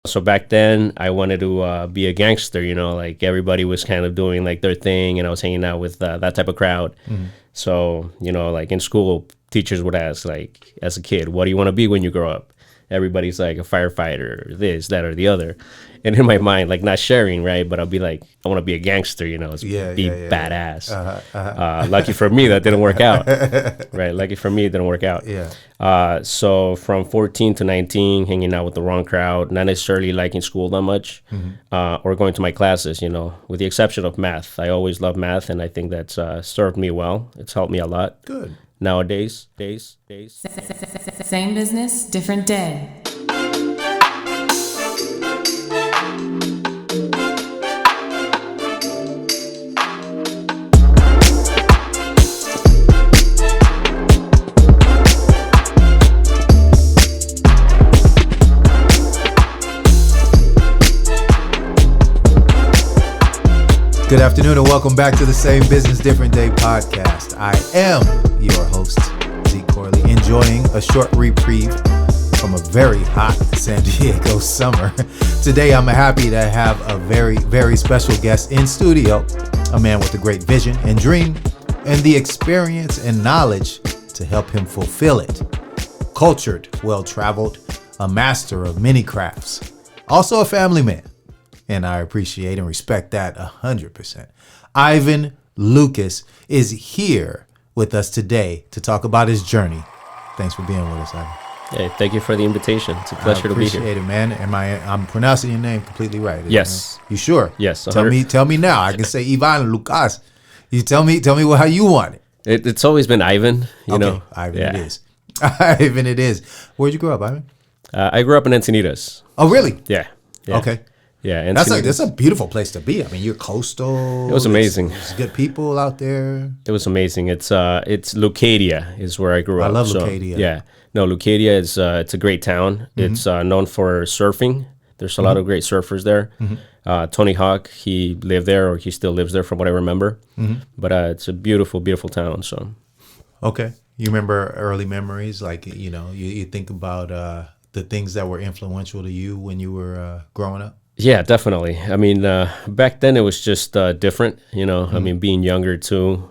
So back then I wanted to be a gangster, like everybody was kind of doing like their thing and I was hanging out with that type of crowd. So, like in school, teachers would ask, like, as a kid, what do you want to be when you grow up? Everybody's like a firefighter, this, that, or the other. And in my mind, like not sharing, right? But I'll be like, I want to be a gangster, be badass. Lucky for me, that didn't work out. Right? Lucky for me, it didn't work out. So from 14 to 19, hanging out with the wrong crowd, not necessarily liking school that much, or going to my classes, with the exception of math. I always loved math, and I think that's served me well. It's helped me a lot. Good. Nowadays. Same business, different day. Good afternoon and welcome back to the Same Business, Different Day podcast. I am your host, Z Corley, enjoying a short reprieve from a very hot San Diego summer. Today, I'm happy to have a very, very special guest in studio, a man with a great vision and dream and the experience and knowledge to help him fulfill it. Cultured, well-traveled, a master of many crafts, also a family man. And I appreciate and respect that 100%. Ivan Lucas is here with us today to talk about his journey. Thanks for being with us, Ivan. Hey, thank you for the invitation. It's a pleasure to be here. I appreciate it, man. I'm pronouncing your name completely right. Yes. You sure? Yes. 100. Tell me now. I can say Ivan Lucas. You tell me how you want it. It's always been Ivan, you know. Ivan, yeah. It is. Ivan, it is. Where'd you grow up, Ivan? I grew up in Encinitas. Oh, really? Yeah. Okay. Yeah, that's a beautiful place to be. I mean, you're coastal. It was amazing. There's good people out there. It was amazing. It's Leucadia is where I grew up. I love Leucadia. Yeah, no, Leucadia is it's a great town. It's known for surfing. There's a lot of great surfers there. Tony Hawk, he lived there, or he still lives there, from what I remember. But it's a beautiful, beautiful town. So, okay, you remember early memories, like you think about the things that were influential to you when you were growing up. Yeah, definitely. I mean, back then it was just different, I mean, being younger too,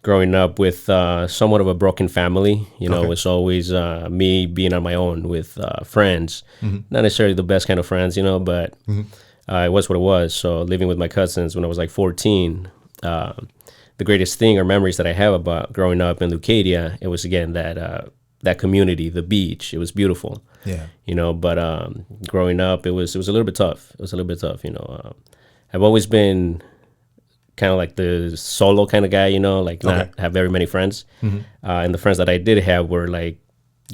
growing up with somewhat of a broken family, it was always me being on my own with friends, not necessarily the best kind of friends, but it was what it was. So living with my cousins when I was like 14, the greatest thing or memories that I have about growing up in Leucadia, it was, again, that community, the beach. It was beautiful. Yeah. But growing up, it was a little bit tough. I've always been kind of like the solo kind of guy, like not have very many friends. And the friends that I did have were like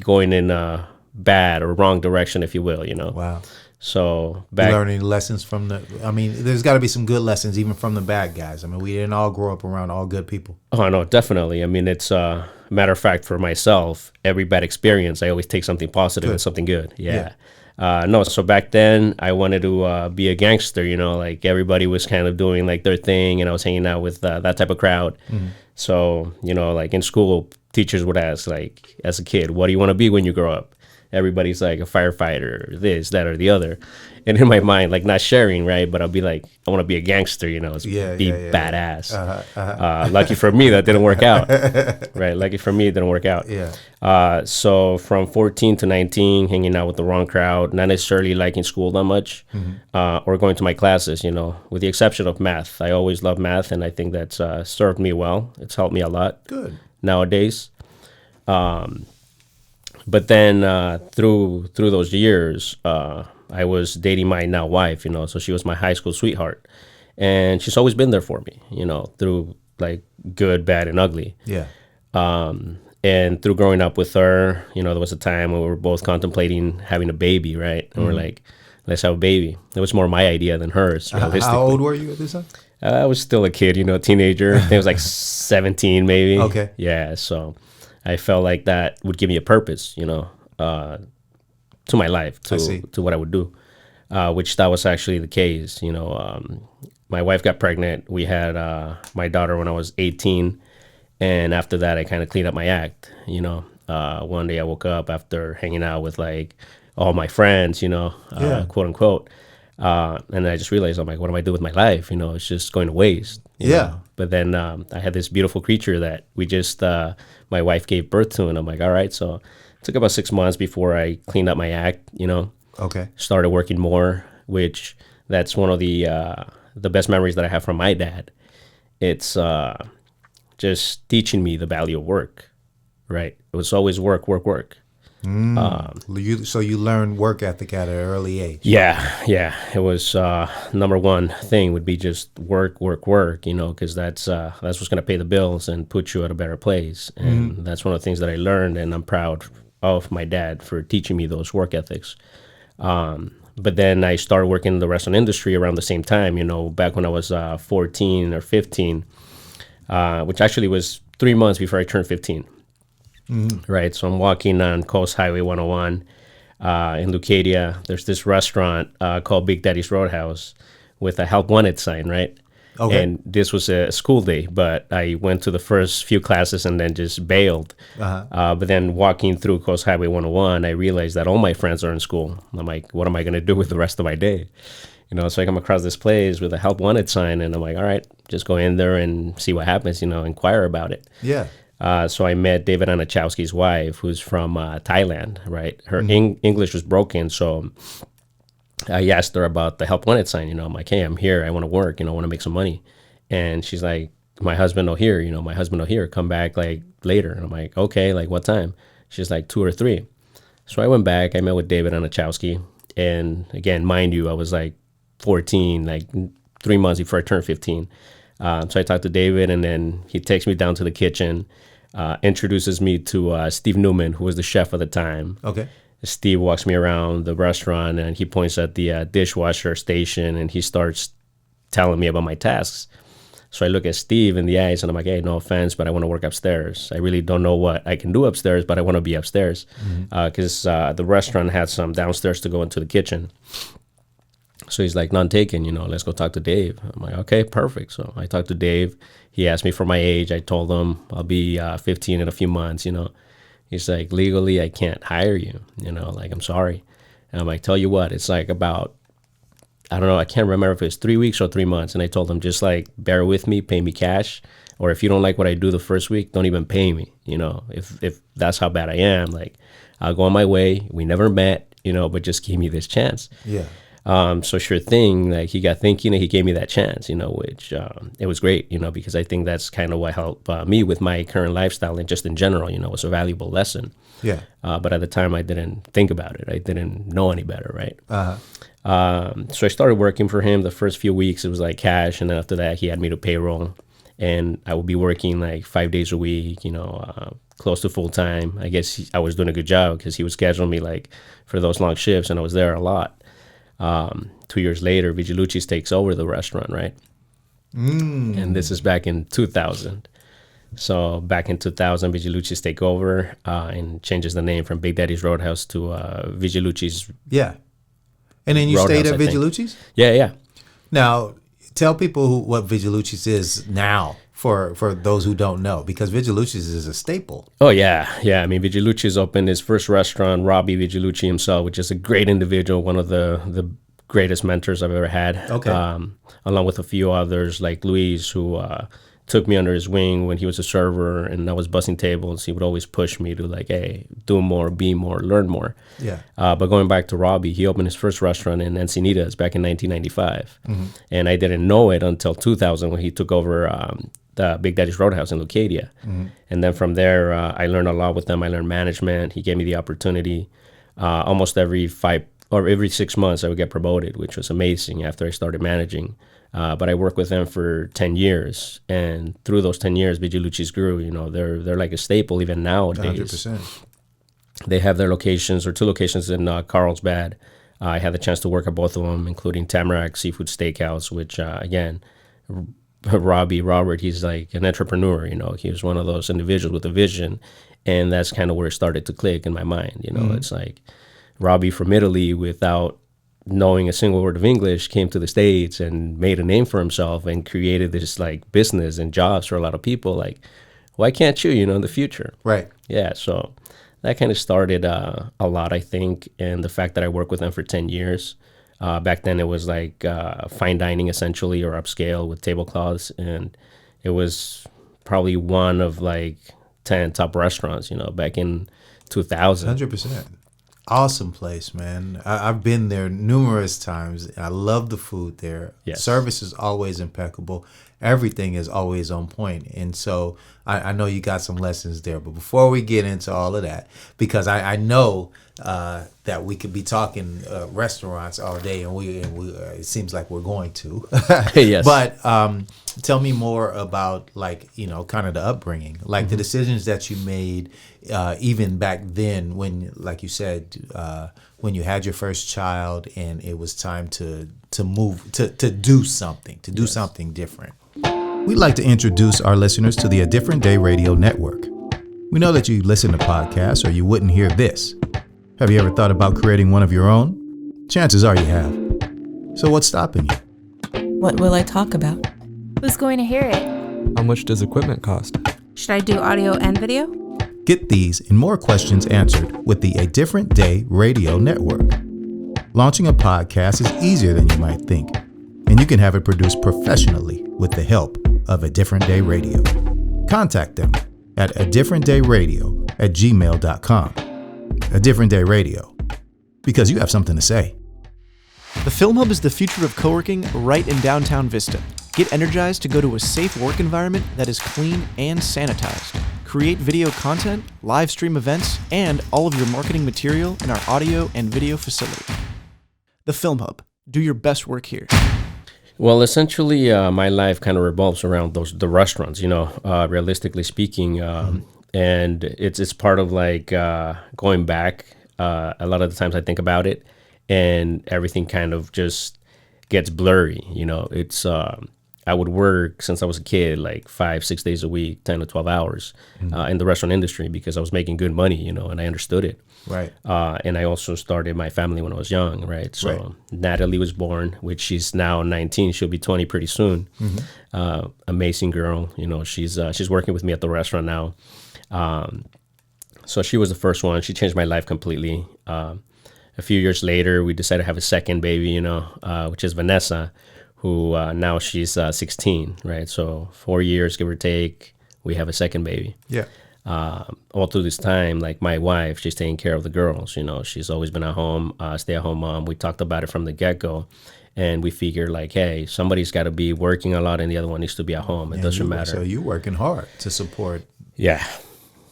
going in a bad or wrong direction, if you will, Wow. So you learning lessons from there's got to be some good lessons even from the bad guys. I mean, we didn't all grow up around all good people. Oh, no, definitely. I mean, it's matter of fact, for myself, every bad experience, I always take something positive and something good. Yeah. So back then I wanted to be a gangster, like everybody was kind of doing like their thing and I was hanging out with that type of crowd. So, like in school, teachers would ask, like, as a kid, what do you want to be when you grow up? Everybody's like a firefighter, this, that, or the other. And in my mind, like not sharing, right? But I'll be like, I want to be a gangster, be badass. Lucky for me, that didn't work out. Right? Lucky for me, it didn't work out. Yeah. So from 14 to 19, hanging out with the wrong crowd, not necessarily liking school that much, or going to my classes, with the exception of math. I always loved math, and I think that's served me well. It's helped me a lot. Good. Nowadays. But then through those years, I was dating my now wife, so she was my high school sweetheart. And she's always been there for me, through like good, bad, and ugly. Yeah. And through growing up with her, there was a time when we were both contemplating having a baby, right? And we're like, let's have a baby. It was more my idea than hers. How old were you at this time? I was still a kid, teenager. I think I was like 17 maybe. Okay. Yeah, so I felt like that would give me a purpose, to my life, to what I would do, which that was actually the case. My wife got pregnant. We had my daughter when I was 18. And after that, I kind of cleaned up my act. One day I woke up after hanging out with like all my friends, Yeah. quote unquote. And I just realized, I'm like, what am I doing with my life? It's just going to waste. you Yeah. know. But then I had this beautiful creature that we just, my wife gave birth to. And I'm like, all right. So it took about 6 months before I cleaned up my act, Okay. started working more, which that's one of the best memories that I have from my dad. It's just teaching me the value of work, right? It was always work, work, work. So you learned work ethic at an early age. Yeah. It was number one thing would be just work, work, work. Because that's what's going to pay the bills and put you at a better place. And that's one of the things that I learned, and I'm proud of my dad for teaching me those work ethics. But then I started working in the restaurant industry around the same time. Back when I was 14 or 15, which actually was 3 months before I turned 15. Right, so I'm walking on Coast Highway 101 in Leucadia. There's this restaurant called Big Daddy's Roadhouse with a help wanted sign, right? Okay. And this was a school day, but I went to the first few classes and then just bailed. But then walking through Coast Highway 101, I realized that all my friends are in school. I'm like, what am I going to do with the rest of my day? So I come across this place with a help wanted sign, and I'm like, all right, just go in there and see what happens, inquire about it. Yeah. So I met David Anachowski's wife, who's from Thailand, right? Her English was broken, so I asked her about the help wanted sign. I'm like, hey, I'm here. I want to work. I want to make some money. And she's like, my husband will hear. My husband will hear. Come back like later. And I'm like, okay, like what time? She's like 2 or 3. So I went back. I met with David Anachowski, and again, mind you, I was like 14, like 3 months before I turned 15. So I talked to David, and then he takes me down to the kitchen, introduces me to Steve Newman, who was the chef at the time. Okay. Steve walks me around the restaurant, and he points at the dishwasher station, and he starts telling me about my tasks. So I look at Steve in the eyes, and I'm like, hey, no offense, but I want to work upstairs. I really don't know what I can do upstairs, but I want to be upstairs because the restaurant had some downstairs to go into the kitchen. So he's like, none taken, let's go talk to Dave. I'm like, okay, perfect. So I talked to Dave. He asked me for my age. I told him I'll be 15 in a few months, He's like, legally, I can't hire you, like, I'm sorry. And I'm like, tell you what, it's like about, I don't know, I can't remember if it's 3 weeks or 3 months. And I told him, just like, bear with me, pay me cash. Or if you don't like what I do the first week, don't even pay me, if that's how bad I am. Like, I'll go on my way. We never met, but just give me this chance. Yeah. So sure thing, like he got thinking and he gave me that chance, which it was great, because I think that's kind of what helped me with my current lifestyle and just in general, it was a valuable lesson. Yeah. But at the time I didn't think about it. I didn't know any better, right? So I started working for him. The first few weeks it was like cash, and then after that he had me to payroll, and I would be working like 5 days a week, close to full time. I guess I was doing a good job because he would schedule me like for those long shifts, and I was there a lot. 2 years later, Vigilucci's takes over the restaurant, right? And this is back in 2000. So back in 2000, Vigilucci's take over and changes the name from Big Daddy's Roadhouse to Vigilucci's. Yeah. And then you Roadhouse, stayed at I think. Vigilucci's? Yeah. Now, tell people what Vigilucci's is now for those who don't know, because Vigilucci's is a staple. Oh, yeah. I mean, Vigilucci's opened his first restaurant, Robbie Vigilucci himself, which is a great individual, one of the greatest mentors I've ever had. Okay. Along with a few others like Luis, who took me under his wing when he was a server and I was bussing tables. He would always push me to like, hey, do more, be more, learn more. Yeah. But going back to Robbie, he opened his first restaurant in Encinitas back in 1995. And I didn't know it until 2000 when he took over the Big Daddy's Roadhouse in Leucadia. And then from there, I learned a lot with them. I learned management. He gave me the opportunity. Almost every 6 months, I would get promoted, which was amazing after I started managing. But I worked with them for 10 years. And through those 10 years, Vigilucci's grew. They're like a staple even nowadays. 100%. They have their locations, or 2 locations in Carlsbad. I had the chance to work at both of them, including Tamarack Seafood Steakhouse, which, again, Robert, he's like an entrepreneur, he was one of those individuals with a vision, and that's kind of where it started to click in my mind. It's like Robbie from Italy, without knowing a single word of English, came to the States and made a name for himself and created this like business and jobs for a lot of people. Like, why can't you, in the future? Right. Yeah, so that kind of started a lot, I think. And the fact that I worked with them for 10 years. Back then it was like fine dining essentially, or upscale with tablecloths. And it was probably one of like 10 top restaurants, back in 2000. 100%. Awesome place, man. I've been there numerous times. I love the food there. Yes. Service is always impeccable. Everything is always on point. And so I know you got some lessons there. But before we get into all of that, because I know that we could be talking restaurants all day, and we it seems like we're going to. Yes. But tell me more about, like, kind of the upbringing, like the decisions that you made, even back then when, like you said, when you had your first child and it was time to move, to do something, do something different. We'd like to introduce our listeners to the A Different Day Radio Network. We know that you listen to podcasts or you wouldn't hear this. Have you ever thought about creating one of your own? Chances are you have. So what's stopping you? What will I talk about? Who's going to hear it? How much does equipment cost? Should I do audio and video? Get these and more questions answered with the A Different Day Radio Network. Launching a podcast is easier than you might think, and you can have it produced professionally with the help of A Different Day Radio. Contact them at adifferentdayradio@gmail.com. A Different Day Radio, because you have something to say. The Film Hub is the future of co-working right in downtown Vista. Get energized to go to a safe work environment that is clean and sanitized. Create video content, live stream events, and all of your marketing material in our audio and video facility. The Film Hub. Do your best work here. Well, essentially, my life kind of revolves around the restaurants, realistically speaking. And it's part of like going back. A lot of the times I think about it and everything kind of just gets blurry. It's I would work since I was a kid, like 5-6 days a week, 10 to 12 hours in the restaurant industry because I was making good money, and I understood it. Right. And I also started my family when I was young, right? So Right. Natalie was born, which she's now 19. She'll be 20 pretty soon. Amazing girl. She's working with me at the restaurant now. So she was the first one. She changed my life completely. A few years later, we decided to have a second baby, which is Vanessa, who now she's 16, right? So 4 years, give or take, we have a second baby. Yeah. All through this time, like my wife, she's taking care of the girls. She's always been at home, stay-at-home mom. We talked about it from the get-go, and we figured like, hey, somebody's got to be working a lot, and the other one needs to be at home. It doesn't matter. So you're working hard to support Yeah.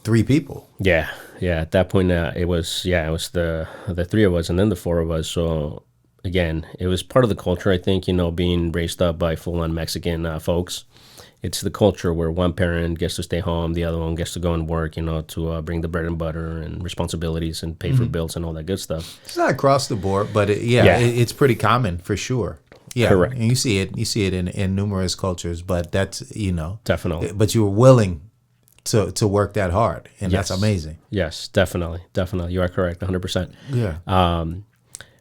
3 people. Yeah. At that point, it was the 3 of us, and then the 4 of us. So again, it was part of the culture, I think. Being raised up by full-on Mexican folks. It's the culture where one parent gets to stay home, the other one gets to go and work, to bring the bread and butter and responsibilities and pay for bills and all that good stuff. It's not across the board, but it's pretty common for sure. Yeah, Correct. And you see it in numerous cultures, but that's Definitely. But you were willing to work that hard, and Yes. that's amazing. Yes, definitely. You are correct, 100%. Yeah.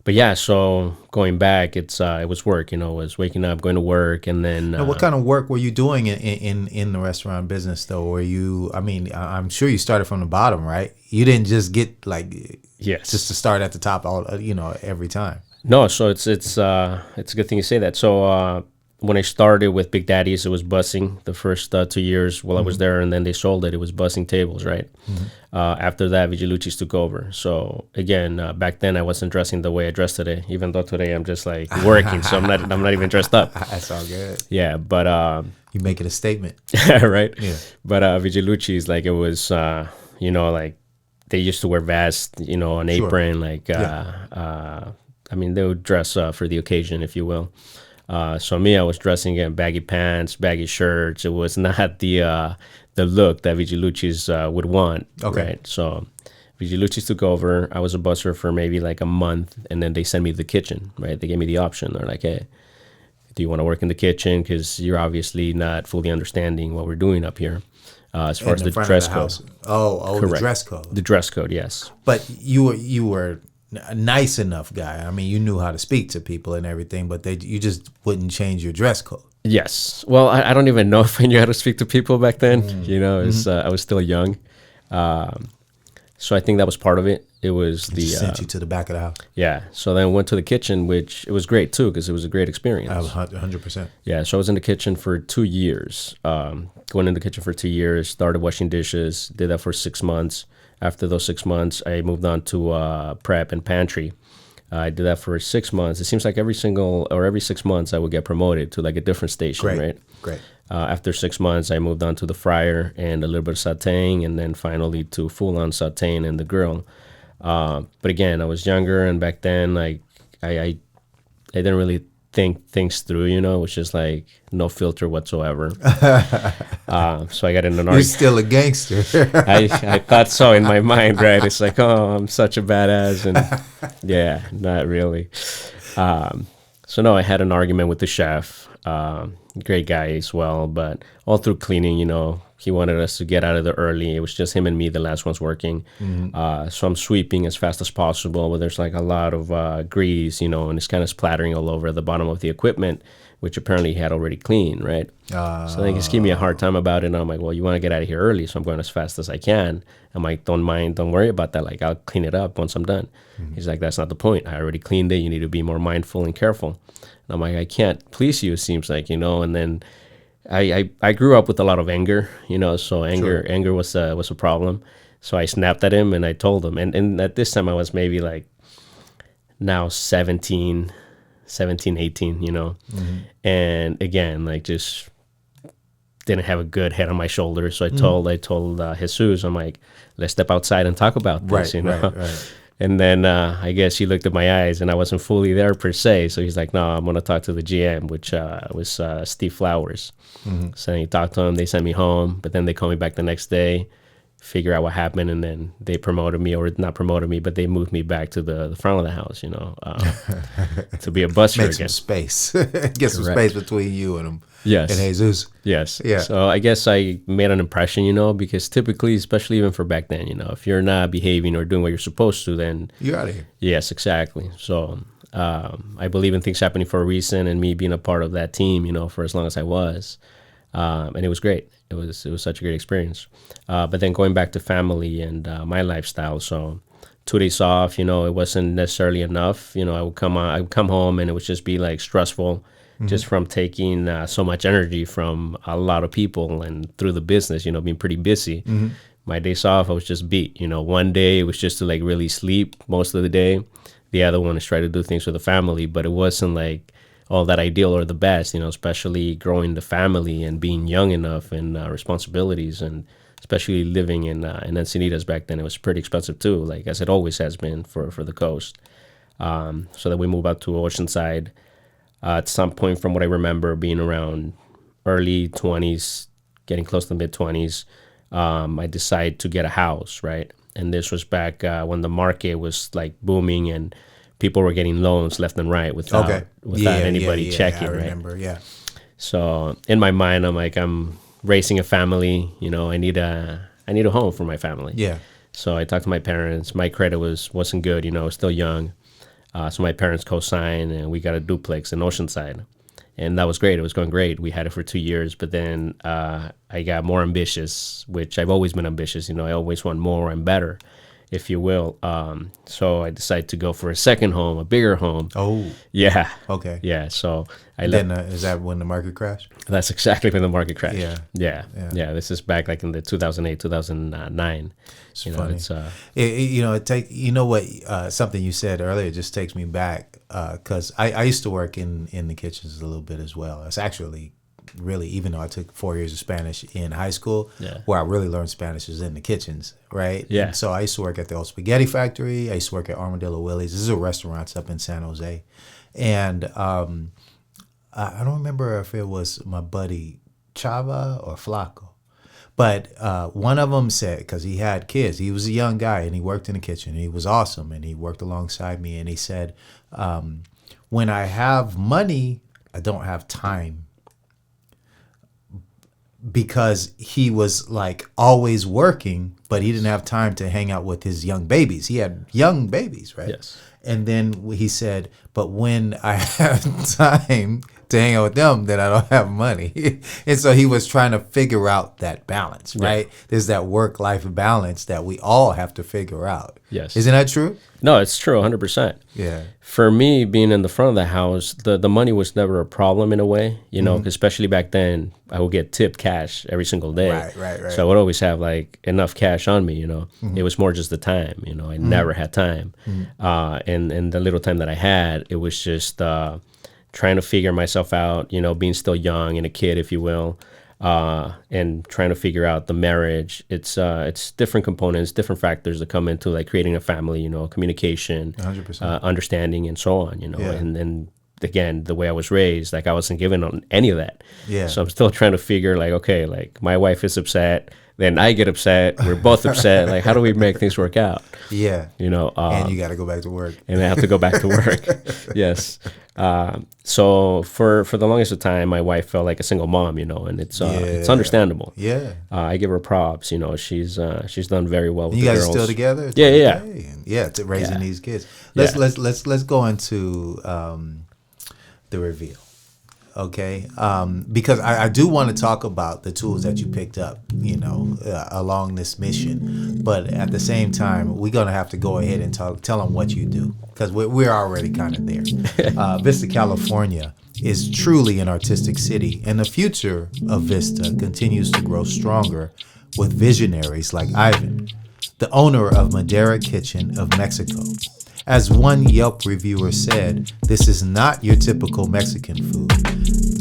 But yeah, so going back, it was work. It was waking up, going to work, and then. Now, what kind of work were you doing in the restaurant business, though? Were you? I mean, I'm sure you started from the bottom, right? You didn't just get like Yes. just to start at the top, all every time. No, so it's a good thing you say that. So when I started with Big Daddy's, it was bussing the first 2 years while I was there, and then they sold it. It was bussing tables, right? After that, Vigilucci's took over. So again, back then I wasn't dressing the way I dress today. Even though today I'm just like working, so I'm not even dressed up. That's all good. Yeah, but You make it a statement. right? Yeah. But Vigilucci's, like, it was like they used to wear vests, an apron, like I mean, they would dress for the occasion, if you will. So me, I was dressing in baggy pants, baggy shirts. It was not the look that Vigilucci's would want. Okay. Right. So Vigilucci's took over. I was a busser for maybe like a month, and then they sent me to the kitchen. Right. They gave me the option. They're like, hey, do you want to work in the kitchen? Because you're obviously not fully understanding what we're doing up here. As far as the dress code. Oh, Correct. the dress code. The dress code, yes. But you were a nice enough guy. I mean, you knew how to speak to people and everything, but you just wouldn't change your dress code. Yes. Well, I don't even know if I knew how to speak to people back then. I was still young. So I think that was part of it. It was It just sent you to the back of the house. yeah. So then I went to the kitchen, which it was great too because it was a great experience. 100%. Yeah. So I was in the kitchen for 2 years. Going in the kitchen for 2 years. Started washing dishes. Did that for 6 months. After those 6 months, I moved on to prep and pantry. I did that for 6 months. It seems like every 6 months I would get promoted to like a different station, right? Great. After 6 months, I moved on to the fryer and a little bit of sauteing, and then finally to full-on sauteing in the grill. But again, I was younger, and back then, like I didn't really think things through. You know, it was just like no filter whatsoever. So I got in an You're argument. still a gangster. I thought so in my mind, right? It's like, oh, I'm such a badass, and yeah, not really. So no, I had an argument with the chef. Great guy as well, but all through cleaning, you know, he wanted us to get out of there early. It was just him and me, the last ones working. So I'm sweeping as fast as possible, but there's like a lot of grease, you know, and it's kind of splattering all over the bottom of the equipment, which apparently he had already cleaned, right? So they just give me a hard time about it. And I'm like, well, you want to get out of here early, so I'm going as fast as I can. I'm like, don't worry about that. Like, I'll clean it up once I'm done. He's like, that's not the point. I already cleaned it. You need to be more mindful and careful. And I'm like, I can't please you, it seems like, you know. And then I grew up with a lot of anger, you know, so anger was a problem. So I snapped at him and I told him. And at this time I was maybe like now 17, 18, you know. And again, like just didn't have a good head on my shoulders. So I told Jesus, I'm like, let's step outside and talk about this, you know. Right. And then I guess he looked at my eyes and I wasn't fully there per se. So he's like, no, I'm going to talk to the GM, which was Steve Flowers. So he talked to him. They sent me home, but then they called me back the next day, figure out what happened. And then they promoted me, or not promoted me, but they moved me back to the front of the house, you know, to be a busser Make again. some space. Get some space between you and him. Yes. And Jesus. Yes. Yeah. So I guess I made an impression, you know, because typically, especially even for back then, you know, if you're not behaving or doing what you're supposed to, then you're out of here. Yes, exactly. So I believe in things happening for a reason, and me being a part of that team, you know, for as long as I was. And it was great. It was such a great experience. But then going back to family and my lifestyle, so 2 days off, you know, it wasn't necessarily enough. You know, I would come home and it would just be like stressful. Just from taking so much energy from a lot of people and through the business, you know, being pretty busy. My days off, I was just beat. You know, one day it was just to like really sleep most of the day. The other one is try to do things with the family, but it wasn't like all that ideal or the best, you know, especially growing the family and being young enough and responsibilities, and especially living in Encinitas back then. It was pretty expensive too, like as it always has been for the coast. So then we moved out to Oceanside. At some point, from what I remember, being around early 20s, getting close to mid-20s, I decided to get a house, right? And this was back when the market was like booming and people were getting loans left and right without anybody checking, right? I remember, yeah. So in my mind, I'm like, I'm raising a family, you know, I need a home for my family. Yeah. So I talked to my parents. My credit wasn't good, you know, I was still young. So my parents co-signed, and we got a duplex in Oceanside. And that was great. It was going great. We had it for 2 years. But then I got more ambitious, which I've always been ambitious. You know, I always want more and better, if you will. So I decided to go for a second home, a bigger home. Oh. Yeah. Okay. Yeah. So is that when the market crashed? That's exactly when the market crashed. Yeah. This is back like in the 2008, 2009. It's funny. Something you said earlier just takes me back because I used to work in the kitchens a little bit as well. It's actually really, even though I took 4 years of Spanish in high school, where I really learned Spanish is in the kitchens, right? Yeah. And so I used to work at the old spaghetti factory. I used to work at Armadillo Willie's. These are restaurants up in San Jose. And I don't remember if it was my buddy Chava or Flaco. But one of them said, because he had kids, he was a young guy and he worked in the kitchen. He was awesome and he worked alongside me. And he said, when I have money, I don't have time. Because he was like always working, but he didn't have time to hang out with his young babies. He had young babies, right? Yes. And then he said, But when I have time to hang out with them, then I don't have money. And so he was trying to figure out that balance, right? There's that work-life balance that we all have to figure out. Yes. Isn't that true? No, it's true, 100%. Yeah. For me, being in the front of the house, the money was never a problem in a way, you know, 'cause especially back then, I would get tipped cash every single day. Right. So I would always have like enough cash on me, you know. It was more just the time, you know. I never had time. And the little time that I had, it was just trying to figure myself out, you know, being still young and a kid, if you will. And trying to figure out the marriage. It's different components, different factors that come into like creating a family, you know, communication, 100%. Understanding, and so on, you know. Yeah. And again, the way I was raised, like I wasn't given on any of that. Yeah. So I'm still trying to figure like, okay, like my wife is upset, then I get upset, we're both upset. Like, how do we make things work out? Yeah. You know, And you got to go back to work. and I have to go back to work. Yes. So for the longest of time, my wife felt like a single mom, you know, and it's understandable. Yeah. I give her props. You know, she's done very well with You the guys girls. still together? Yeah. Yeah, to raising these kids. Yeah. Let's go into the reveal. Okay, because I do want to talk about the tools that you picked up, you know, along this mission. But at the same time, we're gonna have to go ahead and tell them what you do, because we're already kind of there. Vista, California is truly an artistic city, and the future of Vista continues to grow stronger with visionaries like Ivan, the owner of Madera Kitchen of Mexico. As one Yelp reviewer said, this is not your typical Mexican food.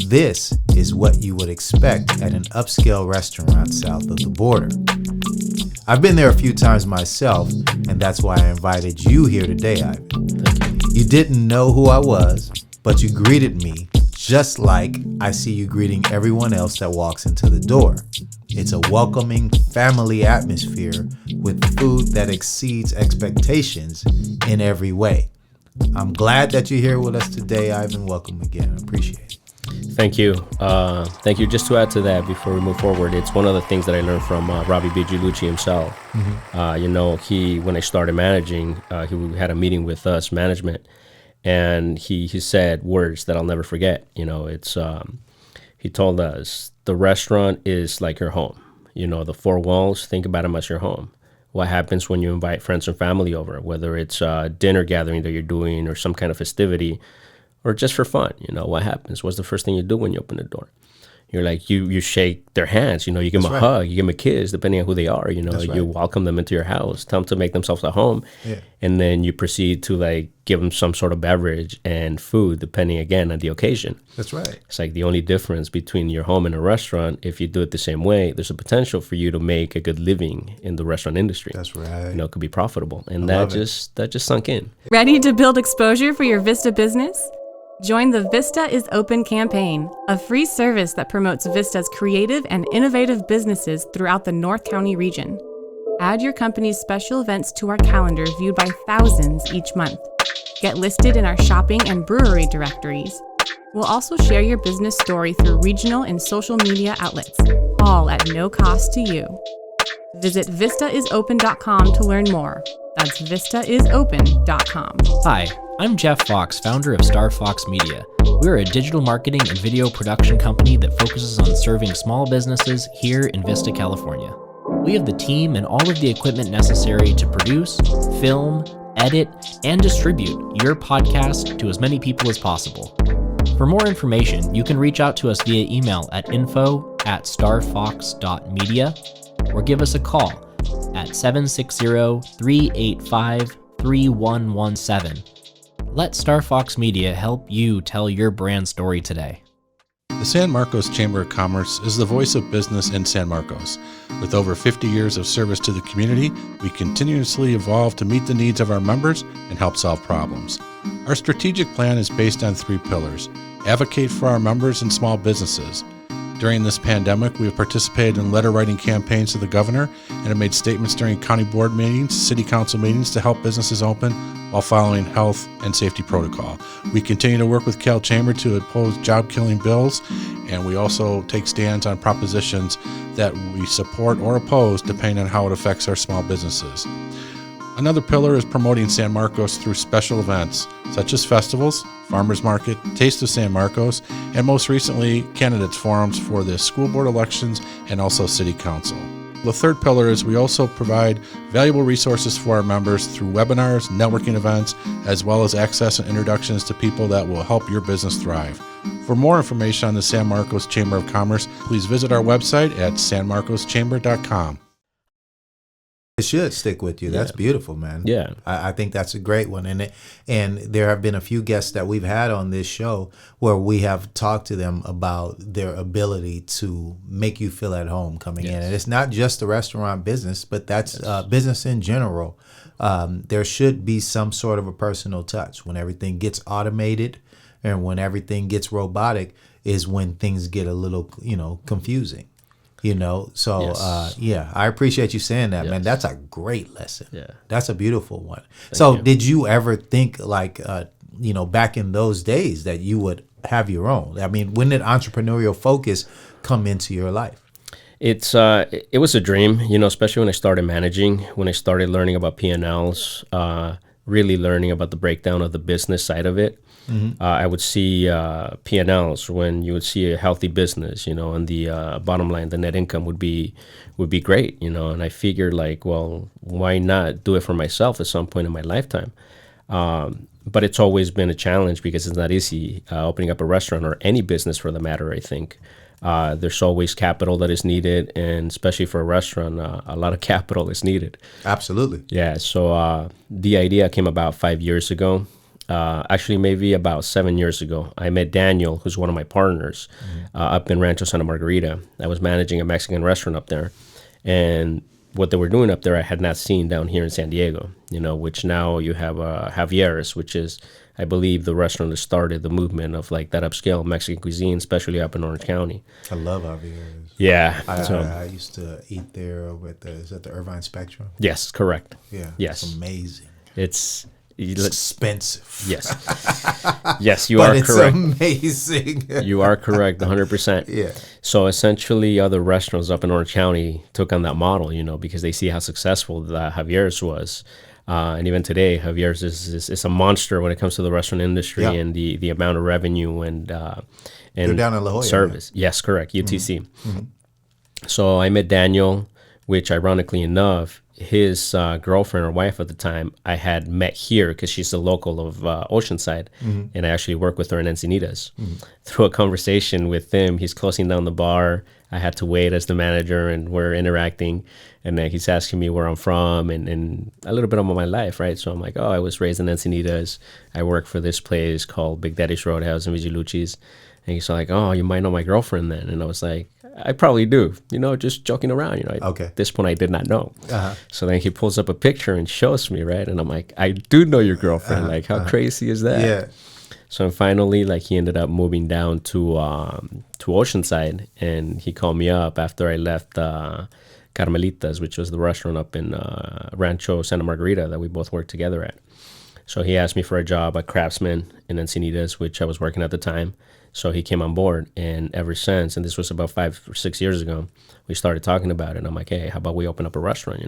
This is what you would expect at an upscale restaurant south of the border. I've been there a few times myself, and that's why I invited you here today, Ivan. You didn't know who I was, but you greeted me just like I see you greeting everyone else that walks into the door. It's a welcoming family atmosphere with food that exceeds expectations in every way. I'm glad that you're here with us today, Ivan. Welcome again. I appreciate it. Thank you. Thank you. Just to add to that before we move forward, it's one of the things that I learned from Robbie Bigilucci himself. You know, when I started managing, he had a meeting with us, management, and he said words that I'll never forget. You know, he told us, the restaurant is like your home. You know, the four walls, think about them as your home. What happens when you invite friends and family over, whether it's a dinner gathering that you're doing or some kind of festivity or just for fun? You know, what happens? What's the first thing you do when you open the door? You're like, you shake their hands, you know, you give them a hug, you give them a kiss, depending on who they are, you know, you welcome them into your house, tell them to make themselves at home. Yeah. And then you proceed to like give them some sort of beverage and food, depending again on the occasion. That's right. It's like the only difference between your home and a restaurant, if you do it the same way, there's a potential for you to make a good living in the restaurant industry. That's right. You know, it could be profitable. And that just sunk in. Ready to build exposure for your Vista business? Join the Vista Is Open campaign, a free service that promotes Vista's creative and innovative businesses throughout the North County region. Add your company's special events to our calendar viewed by thousands each month. Get listed in our shopping and brewery directories. We'll also share your business story through regional and social media outlets, all at no cost to you. Visit VistaIsOpen.com to learn more. That's VistaIsOpen.com. Hi, I'm Jeff Fox, founder of StarFox Media. We're a digital marketing and video production company that focuses on serving small businesses here in Vista, California. We have the team and all of the equipment necessary to produce, film, edit, and distribute your podcast to as many people as possible. For more information, you can reach out to us via email at info@starfox.media or give us a call at 760-385-3117. Let StarFox Media help you tell your brand story today. The San Marcos Chamber of Commerce is the voice of business in San Marcos. With over 50 years of service to the community, we continuously evolve to meet the needs of our members and help solve problems. Our strategic plan is based on 3 pillars: advocate for our members and small businesses. During this pandemic, we have participated in letter writing campaigns to the governor and have made statements during county board meetings, city council meetings to help businesses open while following health and safety protocol. We continue to work with Cal Chamber to oppose job-killing bills, and we also take stands on propositions that we support or oppose depending on how it affects our small businesses. Another pillar is promoting San Marcos through special events such as festivals, farmers market, Taste of San Marcos, and most recently, candidates forums for the school board elections and also city council. The third pillar is we also provide valuable resources for our members through webinars, networking events, as well as access and introductions to people that will help your business thrive. For more information on the San Marcos Chamber of Commerce, please visit our website at sanmarcoschamber.com. It should stick with you. That's beautiful, man. Yeah. I think that's a great one. And there have been a few guests that we've had on this show where we have talked to them about their ability to make you feel at home coming in. And it's not just the restaurant business, but that's business in general. There should be some sort of a personal touch. When everything gets automated and when everything gets robotic is when things get a little, confusing. So I appreciate you saying that, man. That's a great lesson. Yeah. That's a beautiful one. Thank you. Did you ever think back in those days that you would have your own? I mean, when did entrepreneurial focus come into your life? It was a dream, especially when I started managing, when I started learning about P&Ls, really learning about the breakdown of the business side of it. Mm-hmm. I would see P&Ls when you would see a healthy business, and the bottom line, the net income would be great, and I figured well, why not do it for myself at some point in my lifetime? But it's always been a challenge because it's not easy opening up a restaurant or any business for the matter, I think. There's always capital that is needed, and especially for a restaurant, a lot of capital is needed. Absolutely. Yeah, so the idea came about 5 years ago. Actually, maybe about 7 years ago. I met Daniel, who's one of my partners, up in Rancho Santa Margarita. I was managing a Mexican restaurant up there, and what they were doing up there I had not seen down here in San Diego, which now you have Javier's, which is, I believe, the restaurant that started the movement of that upscale Mexican cuisine, especially up in Orange County. I love Javier's. Yeah. I used to eat there over at is that the Irvine Spectrum? Yes, correct. Yeah. Yes. It's amazing. It's expensive. Yes. Yes, you are correct. It's amazing. You are correct, 100%. Yeah. So essentially, other restaurants up in Orange County took on that model, because they see how successful the Javier's was. And even today, Javier's is a monster when it comes to the restaurant industry and the amount of revenue and They're down in La Jolla, service. Right? Yes, correct, UTC. Mm-hmm. So I met Daniel, which ironically enough, his girlfriend or wife at the time I had met here because she's a local of Oceanside, and I actually work with her in Encinitas. Through a conversation with him, he's closing down the bar. I had to wait as the manager, and we're interacting, and then he's asking me where I'm from and a little bit about my life, right? So I'm like, I was raised in Encinitas. I work for this place called Big Daddy's Roadhouse in Vigilucci's. And he's like, you might know my girlfriend then. And I was like, I probably do, just joking around, Okay. At this point, I did not know. Uh-huh. So then he pulls up a picture and shows me, right? And I'm like, I do know your girlfriend. How crazy is that? Yeah. So finally, he ended up moving down to Oceanside, and he called me up after I left Carmelitas, which was the restaurant up in Rancho Santa Margarita that we both worked together at. So he asked me for a job at Craftsman in Encinitas, which I was working at the time. So he came on board, and ever since, and this was about 5 or 6 years ago, we started talking about it. And I'm like, hey, how about we open up a restaurant,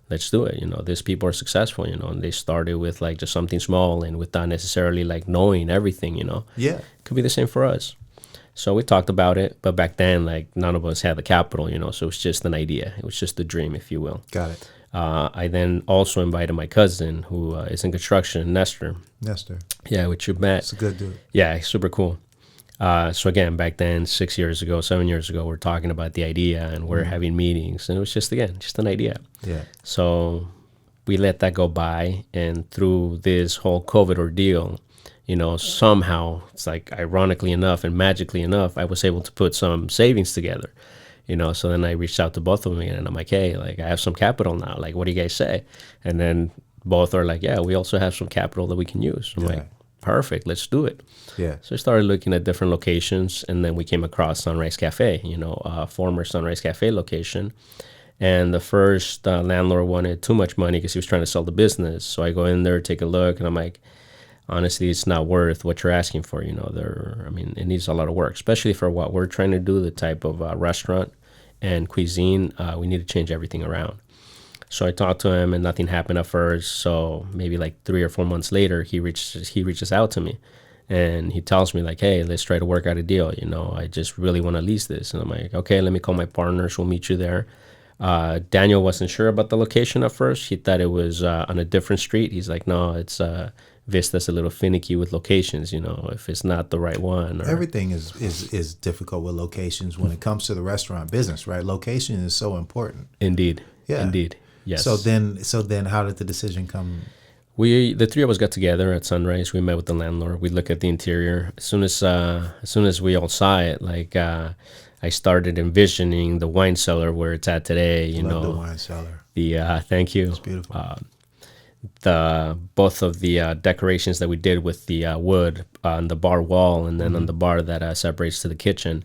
let's do it. These people are successful, and they started with just something small and without necessarily knowing everything, Yeah. It could be the same for us. So we talked about it, but back then, none of us had the capital, so it was just an idea. It was just a dream, if you will. Got it. I then also invited my cousin, who is in construction, Nestor. Yeah, which you met. It's a good dude. Yeah, he's super cool. So again, back then, 7 years ago, we're talking about the idea, and we're having meetings, and it was just an idea. Yeah. So we let that go by, and through this whole COVID ordeal, somehow, it's ironically enough and magically enough, I was able to put some savings together. So then I reached out to both of them, and I'm like, hey, I have some capital now. What do you guys say? And then both are like, yeah, we also have some capital that we can use. I'm like, perfect, let's do it. Yeah. So I started looking at different locations, and then we came across Sunrise Cafe, former Sunrise Cafe location. And the first landlord wanted too much money because he was trying to sell the business. So I go in there, take a look, and I'm like, honestly, it's not worth what you're asking for. It needs a lot of work, especially for what we're trying to do, the type of restaurant and cuisine. We need to change everything around. So I talked to him, and nothing happened at first. So maybe like 3 or 4 months later, he reaches out to me, and he tells me like, hey, let's try to work out a deal. I just really want to lease this. And I'm like, okay, let me call my partners. We'll meet you there. Daniel wasn't sure about the location at first. He thought it was on a different street. He's like, no, it's Vista's a little finicky with locations, if it's not the right one. Everything is difficult with locations when it comes to the restaurant business, right? Location is so important. Indeed. Yeah. Indeed. Yes. So then how did the decision come? The three of us got together at sunrise. We met with the landlord. We looked at the interior. As soon as we all saw it, like I started envisioning the wine cellar where it's at today. Love the wine cellar. Thank you. It's beautiful. Both of the decorations that we did with the wood on the bar wall, and then on the bar that separates to the kitchen.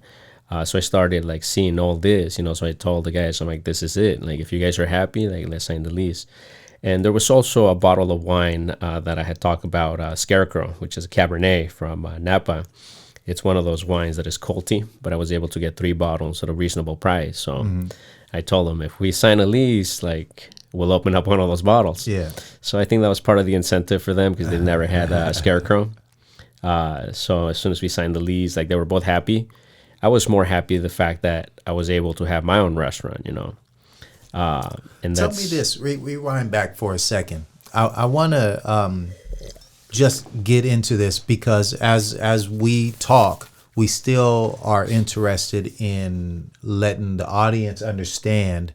So I started like seeing all this, so I told the guys, I'm like, this is it. Like, if you guys are happy, like, let's sign the lease. And there was also a bottle of wine that I had talked about, Scarecrow, which is a Cabernet from Napa. It's one of those wines that is culty, but I was able to get 3 bottles at a reasonable price. So I told them, if we sign a lease, like, we'll open up one of those bottles. Yeah. So I think that was part of the incentive for them, because they never had a Scarecrow. So as soon as we signed the lease, like, they were both happy. I was more happy the fact that I was able to have my own restaurant, And tell me this. Rewind back for a second. I want to just get into this, because as we talk, we still are interested in letting the audience understand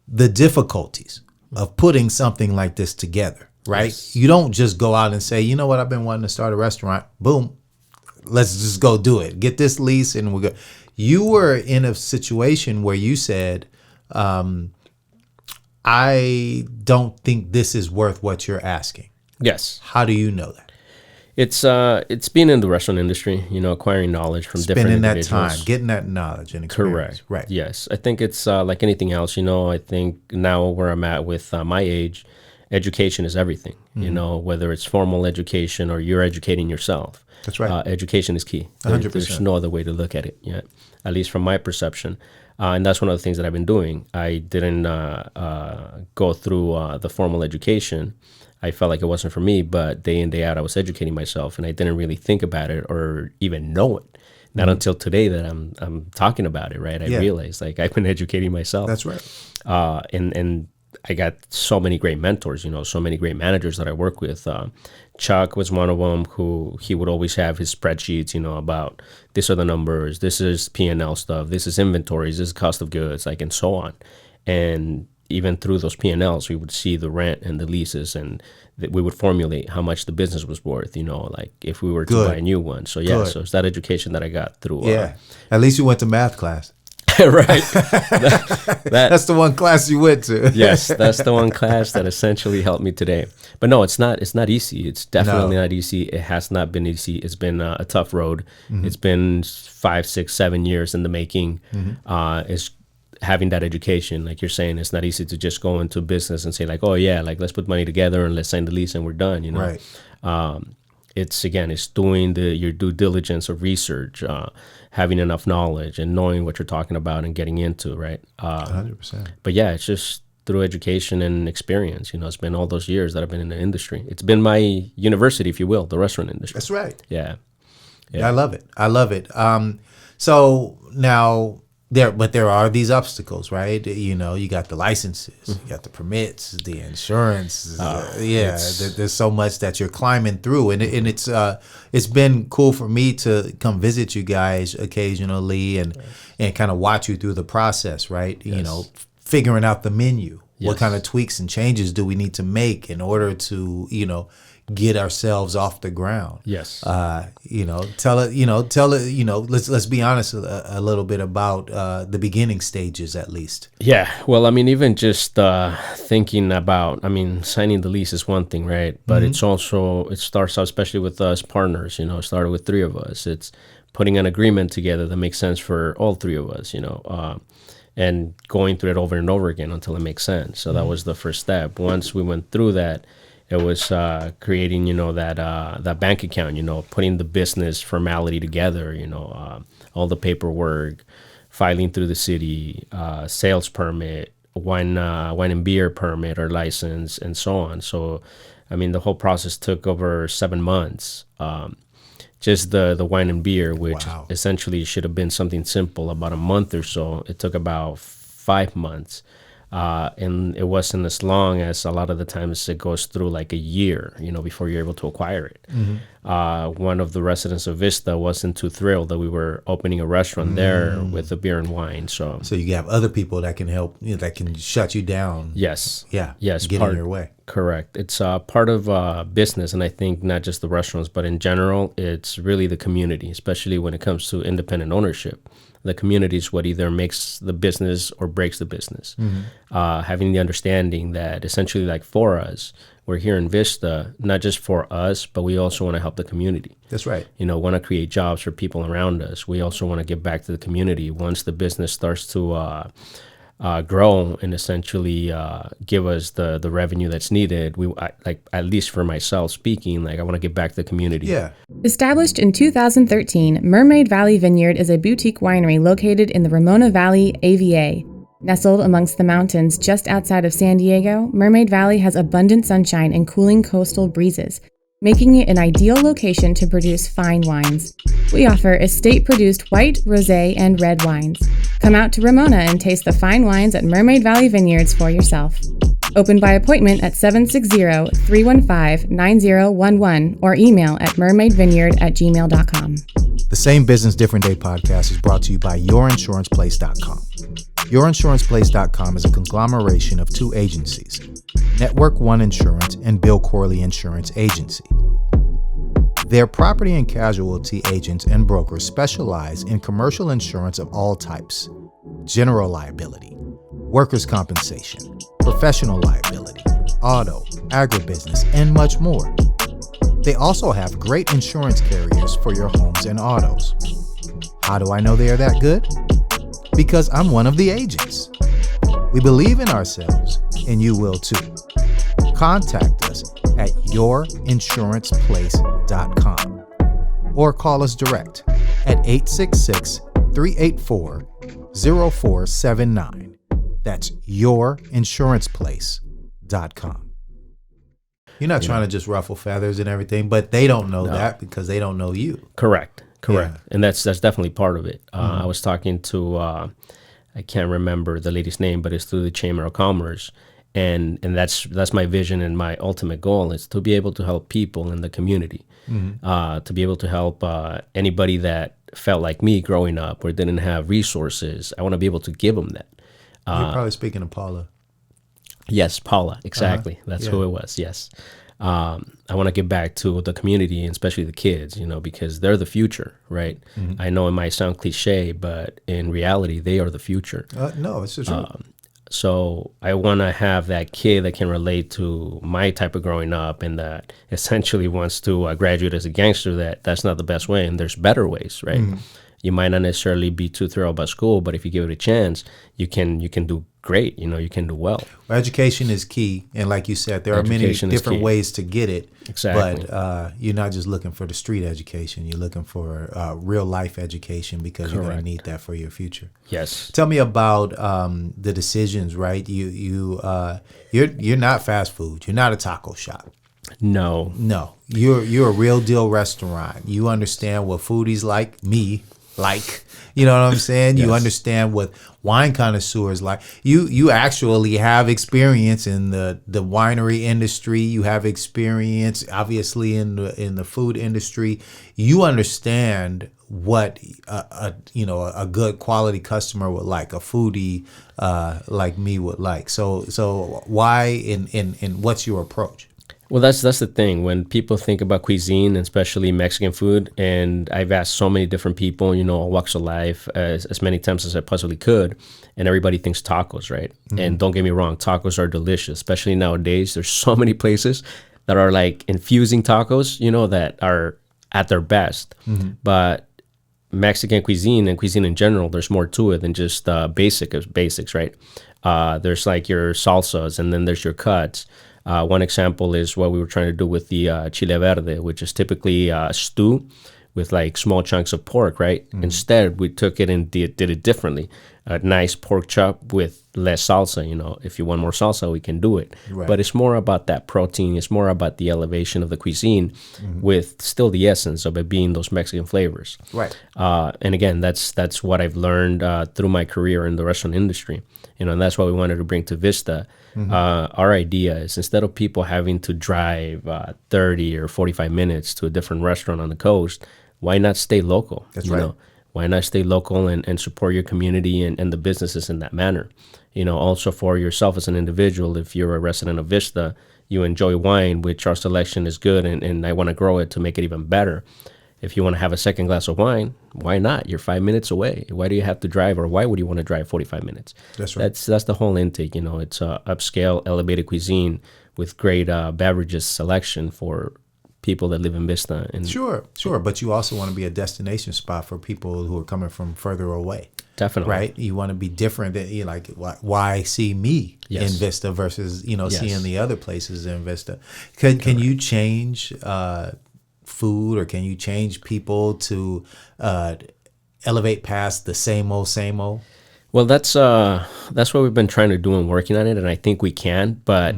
the difficulties of putting something like this together, right? Yes. You don't just go out and say, you know what, I've been wanting to start a restaurant. Boom. Let's just go do it. Get this lease and we'll go. You were in a situation where you said, I don't think this is worth what you're asking. Yes. How do you know that? It's being in the restaurant industry, acquiring knowledge from different individuals. Spending that time, getting that knowledge and experience. Correct. Right. Yes. I think it's like anything else, I think now where I'm at with my age, education is everything, whether it's formal education or you're educating yourself. That's right. Education is key. 100%. There's no other way to look at it, at least from my perception. And that's one of the things that I've been doing. I didn't go through the formal education. I felt like it wasn't for me, but day in, day out, I was educating myself, and I didn't really think about it or even know it. Not until today that I'm talking about it, right? I realized, like, I've been educating myself. That's right. And I got so many great mentors, so many great managers that I work with. Chuck was one of them, who he would always have his spreadsheets, about these are the numbers, this is P&L stuff, this is inventories, this is cost of goods, like, and so on. And even through those P&Ls, we would see the rent and the leases, and we would formulate how much the business was worth, like if we were to buy a new one. So so it's that education that I got through. At least you went to math class. Right. That's the one class you went to. Yes, that's the one class that essentially helped me today. But no, it's not easy. It's definitely not easy. It has not been easy. It's been a tough road. It's been 5, 6, 7 years in the making. It's having that education, like you're saying. It's not easy to just go into business and say, like, oh yeah, like, let's put money together and let's sign the lease and we're done, Right. It's doing your due diligence of research, having enough knowledge and knowing what you're talking about and getting into, right? 100%. But yeah, it's just through education and experience. It's been all those years that I've been in the industry. It's been my university, if you will, the restaurant industry. That's right. Yeah. I love it. So now there are these obstacles, right? You got the licenses, you got the permits, the insurance. There's so much that you're climbing through, and it's been cool for me to come visit you guys occasionally and kind of watch you through the process, right? Yes. Figuring out the menu. Yes. What kind of tweaks and changes do we need to make in order to, get ourselves off the ground? Yes. Tell it, let's be honest a little bit about the beginning stages, at least. Yeah. Well, I mean, even just thinking about, signing the lease is one thing, right? But it's also, it starts out, especially with us partners, it started with 3 of us. It's putting an agreement together that makes sense for all 3 of us, and going through it over and over again until it makes sense. So that was the first step. Once we went through that, it was creating, that bank account, putting the business formality together, all the paperwork, filing through the city, sales permit, wine and beer permit or license and so on. So, I mean, the whole process took over 7 months. Just the wine and beer, which essentially should have been something simple, about a month or so. It took about 5 months. And it wasn't as long as a lot of the times it goes through like a year, before you're able to acquire it. One of the residents of Vista wasn't too thrilled that we were opening a restaurant there with the beer and wine. So you have other people that can help, that can shut you down. Yes. Yeah. Yes. Get in your way. Correct. It's part of business, and I think not just the restaurants, but in general, it's really the community, especially when it comes to independent ownership. The community is what either makes the business or breaks the business. Having the understanding that essentially, like for us, we're here in Vista, not just for us, but we also want to help the community. That's right. Want to create jobs for people around us. We also want to give back to the community. Once the business starts to grow and essentially give us the revenue that's needed, at least for myself speaking, I want to give back to the community. Yeah. Established in 2013, Mermaid Valley Vineyard is a boutique winery located in the Ramona Valley, AVA. Nestled amongst the mountains just outside of San Diego, Mermaid Valley has abundant sunshine and cooling coastal breezes, making it an ideal location to produce fine wines. We offer estate-produced white, rosé, and red wines. Come out to Ramona and taste the fine wines at Mermaid Valley Vineyards for yourself. Open by appointment at 760-315-9011 or email at mermaidvineyard@gmail.com. The Same Business Different Day podcast is brought to you by YourInsurancePlace.com. YourInsurancePlace.com is a conglomeration of two agencies, Network One Insurance and Bill Corley Insurance Agency. Their property and casualty agents and brokers specialize in commercial insurance of all types, general liability, workers' compensation, professional liability, auto, agribusiness, and much more. They also have great insurance carriers for your homes and autos. How do I know they are that good? Because I'm one of the agents. We believe in ourselves, and you will too. Contact us at YourInsurancePlace.com or call us direct at 866-384-0479. That's YourInsurancePlace.com. You're not trying to just ruffle feathers and everything, but they don't know that because they don't know you. Correct. Yeah. And that's definitely part of it. I was talking to, I can't remember the lady's name, but it's through the Chamber of Commerce. And that's my vision, and my ultimate goal is to be able to help people in the community, to be able to help anybody that felt like me growing up or didn't have resources. I want to be able to give them that. You're probably speaking to Paula. Yes, Paula, exactly. That's who it was, yes. I want to give back to the community, and especially the kids, because they're the future, right? I know it might sound cliche, but in reality, they are the future. No, it's true. So I want to have that kid that can relate to my type of growing up, and that essentially wants to graduate as a gangster. That's not the best way, and there's better ways, right? You might not necessarily be too thrilled about school, but if you give it a chance, you can do great. You can do well. Well, education is key, and like you said, there are many different ways to get it. Exactly. But you're not just looking for the street education. You're looking for real life education, because you're going to need that for your future. Yes. Tell me about the decisions. Right, you're not fast food. You're not a taco shop. No. You're a real deal restaurant. You understand what foodies like me. You know what I'm saying? Yes. You understand what wine connoisseurs like. You actually have experience in the winery industry. You have experience, obviously, in the food industry. You understand what a good quality customer would like, a foodie like me would like. So why and what's your approach? Well, that's the thing. When people think about cuisine, especially Mexican food, and I've asked so many different people, all walks of life, as many times as I possibly could, and everybody thinks tacos, right? And don't get me wrong, tacos are delicious, especially nowadays. There's so many places that are like infusing tacos, that are at their best. But Mexican cuisine and cuisine in general, there's more to it than just basics, right? There's like your salsas, and then there's your cuts. One example is what we were trying to do with the chile verde, which is typically stew with like small chunks of pork, right? Instead, we took it and did it differently. a nice pork chop with less salsa. You know, if you want more salsa, we can do it. Right. But it's more about that protein. It's more about the elevation of the cuisine with still the essence of it being those Mexican flavors. Right. And again, that's what I've learned through my career in the restaurant industry. You know, and that's what we wanted to bring to Vista. Our idea is, instead of people having to drive 30 or 45 minutes to a different restaurant on the coast, why not stay local? That's you right. know? Why not stay local and support your community and the businesses in that manner? You know, also for yourself as an individual, if you're a resident of Vista, you enjoy wine, which our selection is good, and I want to grow it to make it even better. If you want to have a second glass of wine, why not? You're 5 minutes away. Why do you have to drive, or why would you want to drive 45 minutes? That's right. That's the whole intake. You know, it's upscale, elevated cuisine with great beverages selection for people that live in Vista. And Sure. But you also want to be a destination spot for people who are coming from further away. Definitely. Right? You want to be different. Than, you like, why see me Yes. in Vista versus, Yes. seeing the other places in Vista? Can you change food, or can you change people to elevate past the same old? Well, that's what we've been trying to do and working on it, and I think we can, but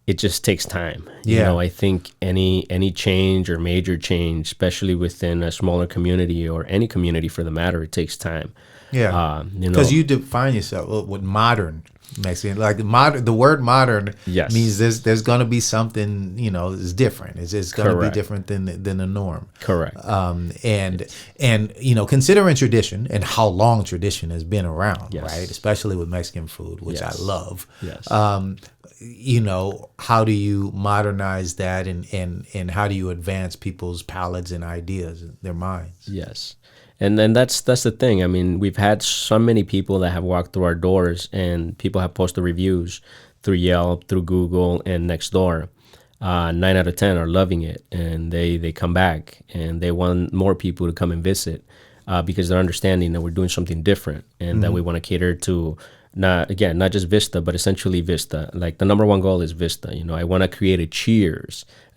it just takes time. You Yeah. know, I think any change or major change, especially within a smaller community or any community for the matter, it takes time. Yeah. You know, Because you define yourself with modern Mexican. Like the word modern Yes. means there's going to be something, is different. It's going to be Correct. different than the norm. Correct. And considering tradition and how long tradition has been around, Yes. right? Especially with Mexican food, which Yes. I love. Yes. How do you modernize that, and how do you advance people's palates and ideas, their minds? Yes. And then that's the thing. I mean, we've had so many people that have walked through our doors, and people have posted reviews through Yelp, through Google, and Nextdoor. 9 out of 10 are loving it, and they come back, and they want more people to come and visit because they're understanding that we're doing something different, and that we want to cater to not just Vista, but essentially Vista. Like, the number one goal is Vista. You know, I want to create an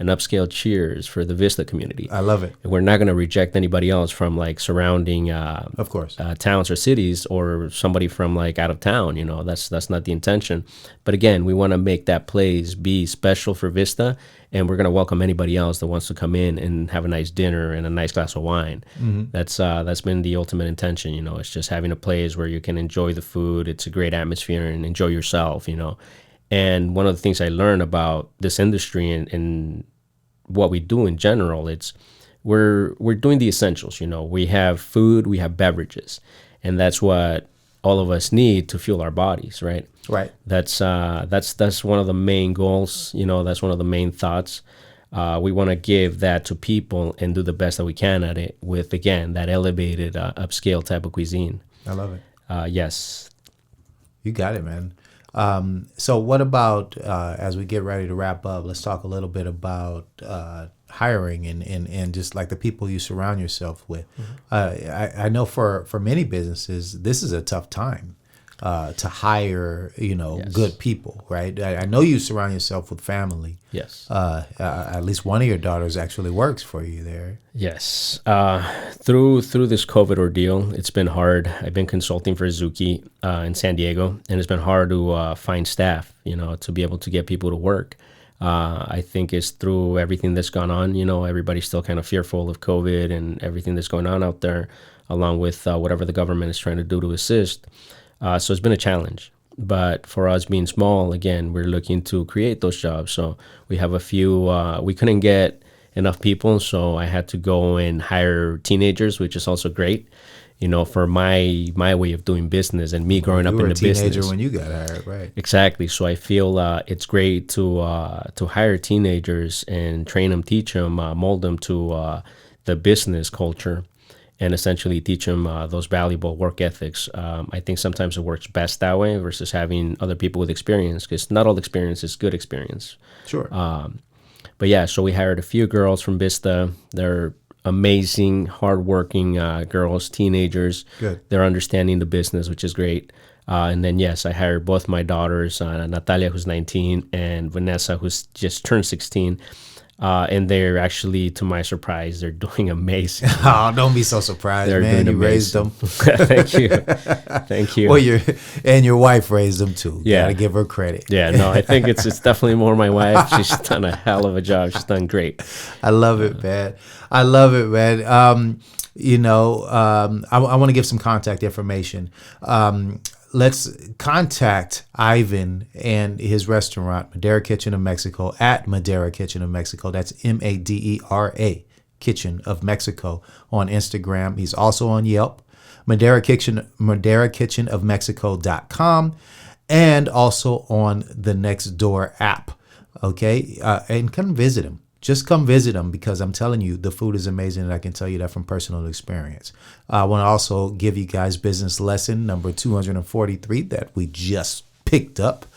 upscale Cheers for the Vista community. I love it. And we're not going to reject anybody else from like surrounding Of course. towns or cities, or somebody from like out of town. You know, that's not the intention. But again, we want to make that place be special for Vista, and we're going to welcome anybody else that wants to come in and have a nice dinner and a nice glass of wine. That's been the ultimate intention. You know, it's just having a place where you can enjoy the food. It's a great atmosphere, and enjoy yourself. You know, and one of the things I learned about this industry and what we do in general, it's we're doing the essentials. You know, we have food, we have beverages, and that's what all of us need to fuel our bodies, right? Right. That's one of the main goals. You know, that's one of the main thoughts. We want to give that to people and do the best that we can at it with, again, that elevated upscale type of cuisine. I love it. Yes. You got it, man. So what about, as we get ready to wrap up, let's talk a little bit about hiring and just like the people you surround yourself with. I know for many businesses, this is a tough time to hire, Yes. good people, right? I know you surround yourself with family. Yes. At least one of your daughters actually works for you there. Yes. Through this COVID ordeal, it's been hard. I've been consulting for Zuki in San Diego, and it's been hard to find staff, to be able to get people to work. I think it's through everything that's gone on. Everybody's still kind of fearful of COVID and everything that's going on out there, along with whatever the government is trying to do to assist. So it's been a challenge. But for us being small, again, we're looking to create those jobs. So we have a few, we couldn't get enough people, so I had to go and hire teenagers, which is also great, for my way of doing business and me growing up in the business. You were a teenager when you got hired, right? Exactly. So I feel it's great to hire teenagers and train them, teach them, mold them to the business culture, and essentially teach them those valuable work ethics. I think sometimes it works best that way versus having other people with experience, because not all experience is good experience. Sure. But yeah, so we hired a few girls from Vista. They're amazing, hardworking girls, teenagers. Good. They're understanding the business, which is great. And then, yes, I hired both my daughters, Natalia, who's 19, and Vanessa, who's just turned 16. And they're actually, to my surprise, they're doing amazing. Oh, don't be so surprised, They're man. doing You raised them. Thank you. Thank you. Well, your wife raised them too. Yeah. Gotta give her credit. Yeah, no, I think it's definitely more my wife. She's done a hell of a job. She's done great. I love it, man. I love it, man. I want to give some contact information. Let's contact Ivan and his restaurant, Madera Kitchen of Mexico, at Madera Kitchen of Mexico. That's Madera Kitchen of Mexico on Instagram. He's also on Yelp. MaderaKitchenofMexico.com, and also on the Nextdoor app. Okay, and come visit him. Just come visit him, because I'm telling you, the food is amazing, and I can tell you that from personal experience. I want to also give you guys business lesson number 243 that we just picked up,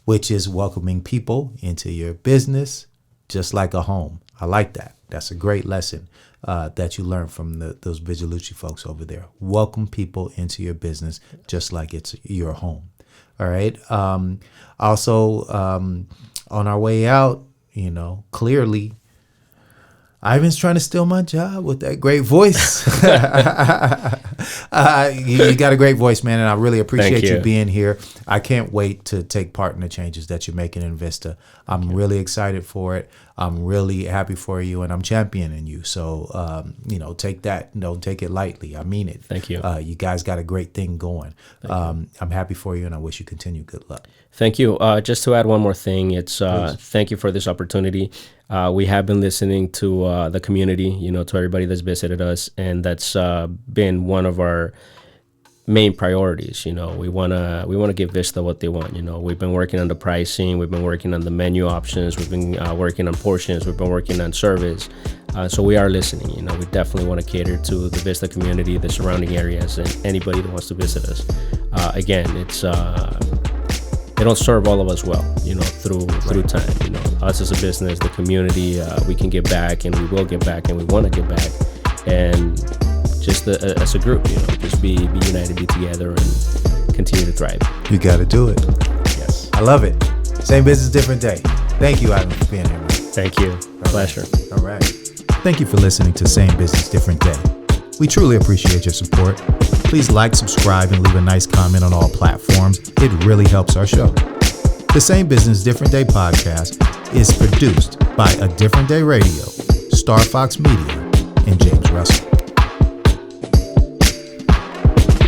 which is welcoming people into your business just like a home. I like that. That's a great lesson that you learned from those Vigilucci folks over there. Welcome people into your business just like it's your home. All right. Also, on our way out, clearly, Ivan's trying to steal my job with that great voice. You got a great voice, man, and I really appreciate you being here. I can't wait to take part in the changes that you're making in Vista. I'm really excited for it. I'm really happy for you, and I'm championing you. So, take that. Don't take it lightly. I mean it. Thank you. You guys got a great thing going. I'm happy for you, and I wish you continued good luck. Thank you. Just to add one more thing, it's thank you for this opportunity. We have been listening to the community, to everybody that's visited us, and that's been one of our main priorities. We wanna give Vista what they want. We've been working on the pricing, we've been working on the menu options, we've been working on portions, we've been working on service. So we are listening. We definitely want to cater to the Vista community, the surrounding areas, and anybody that wants to visit us. Again, it's they don't serve all of us well, through time. Us as a business, the community, we can give back, and we will give back, and we want to give back, and just as a group, just be united, be together, and continue to thrive. You got to do it. Yes, I love it. Same business, different day. Thank you, Ivan, for being here, man. Thank you. Pleasure. All right. Thank you for listening to Same Business, Different Day. We truly appreciate your support. Please like, subscribe, and leave a nice comment on all platforms. It really helps our show. The Same Business, Different Day podcast is produced by A Different Day Radio, StarFox Media, and James Russell.